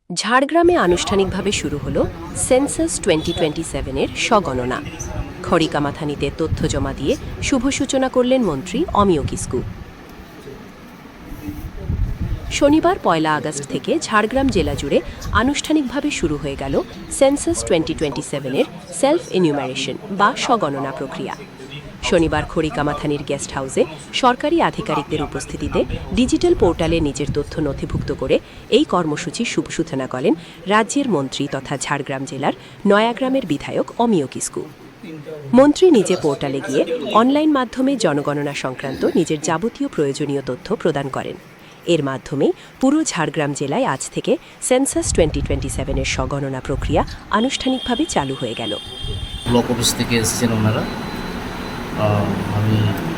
ঝাড়গ্রামে আনুষ্ঠানিকভাবে শুরু হলো সেন্সাস 2027-এর স্বগণনা। খড়িকামাথানিতে তথ্য জমা দিয়ে শুভ সূচনা করলেন মন্ত্রী অমিয় কিস্কু। শনিবার 1 আগস্ট থেকে ঝাড়গ্রাম জেলা জুড়ে আনুষ্ঠানিকভাবে শুরু হয়ে গেল সেন্সাস 2027-এর সেলফ এনিউমারেশন বা স্বগণনা প্রক্রিয়া। শনিবার খড়িকামাথানির গেস্ট হাউসে সরকারি আধিকারিকদের উপস্থিতিতে ডিজিটাল পোর্টালে নিজের তথ্য নথিভুক্ত করে এই কর্মসূচির শুভ সূচনা করেন রাজ্যের মন্ত্রী তথা ঝাড়গ্রাম জেলার নয়াগ্রামের বিধায়ক অমিয় কিস্কু। মন্ত্রী নিজে পোর্টালে গিয়ে অনলাইন মাধ্যমে জনগণনা সংক্রান্ত নিজের যাবতীয় প্রয়োজনীয় তথ্য প্রদান করেন। এর মাধ্যমে পুরো ঝাড়গ্রাম জেলায় আজ থেকে সেন্সাস 2027-এর স্বগণনা প্রক্রিয়া আনুষ্ঠানিকভাবে চালু হয়ে গেল। ব্লক অফিস থেকে এসেছেন ওনারা। আমি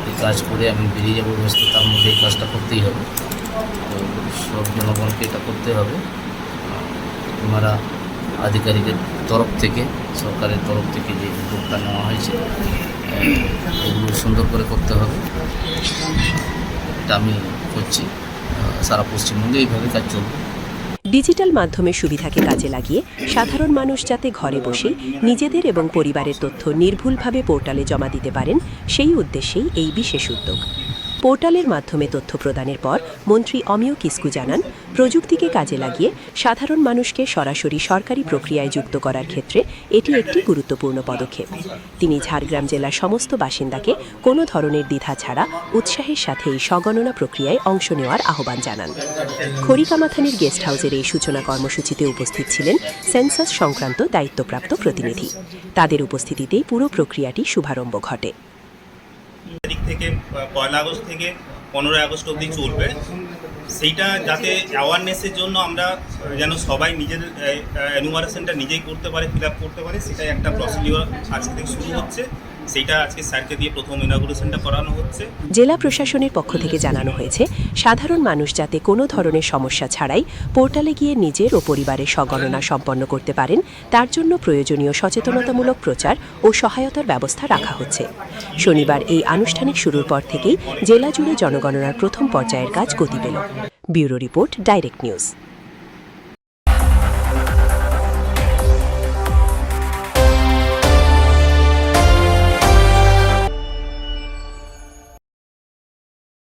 এই কাজ করে আমি বেরিয়ে যাবো ব্যস্ততার মধ্যে এই কাজটা করতেই হবে, তো সব জনগণকে এটা করতে হবে। ওনারা আধিকারিকের তরফ থেকে সরকারের তরফ থেকে যে উদ্যোগটা নেওয়া হয়েছে এগুলো সুন্দর করে করতে হবে। এটা আমি করছি, সারা পশ্চিমবঙ্গে এইভাবে কাজ চলবে। ডিজিটাল মাধ্যমের সুবিধাকে কাজে লাগিয়ে সাধারণ মানুষ যাতে ঘরে বসেই নিজেদের এবং পরিবারের তথ্য নির্ভুলভাবে পোর্টালে জমা দিতে পারেন, সেই উদ্দেশ্যেই এই বিশেষ উদ্যোগ। পোর্টালের মাধ্যমে তথ্য প্রদানের পর মন্ত্রী অমিয় কিস্কু জানান, প্রযুক্তিকে কাজে লাগিয়ে সাধারণ মানুষকে সরাসরি সরকারি প্রক্রিয়ায় যুক্ত করার ক্ষেত্রে এটি একটি গুরুত্বপূর্ণ পদক্ষেপ। তিনি ঝাড়গ্রাম জেলার সমস্ত বাসিন্দাকে কোনো ধরনের দ্বিধা ছাড়া উৎসাহের সাথে এই স্বগণনা প্রক্রিয়ায় অংশ নেওয়ার আহ্বান জানান। খড়িকামাথানির গেস্ট হাউসের এই সূচনা কর্মসূচিতে উপস্থিত ছিলেন সেন্সাস সংক্রান্ত দায়িত্বপ্রাপ্ত প্রতিনিধি। তাদের উপস্থিতিতেই পুরো প্রক্রিয়াটি শুভারম্ভ ঘটে। তারিখ থেকে 1 আগস্ট থেকে 15 আগস্ট অবধি চলবে। সেইটা যাতে অ্যাওয়ারনেসের জন্য আমরা যেন সবাই নিজের এনুমারেশনটা নিজেই করতে পারে, ফিল আপ করতে পারে, সেটাই একটা প্রসিডিওর আজকে থেকে শুরু হচ্ছে। সেইটা আজকে স্যারকে দিয়ে প্রথম ইনাগুরেশনটা করানো হচ্ছে। জেলা প্রশাসনের পক্ষ থেকে জানানো হয়েছে, সাধারণ মানুষ যাতে কোনো ধরনের সমস্যা ছাড়াই পোর্টালে গিয়ে নিজের ও পরিবারের স্বগণনা সম্পন্ন করতে পারেন, তার জন্য প্রয়োজনীয় সচেতনতামূলক প্রচার ও সহায়তার ব্যবস্থা রাখা হচ্ছে। শনিবার এই আনুষ্ঠানিক শুরুর পর থেকেই জেলা জুড়ে জনগণনার প্রথম পর্যায়ের কাজ গতি পেল। Bureau report, direct news.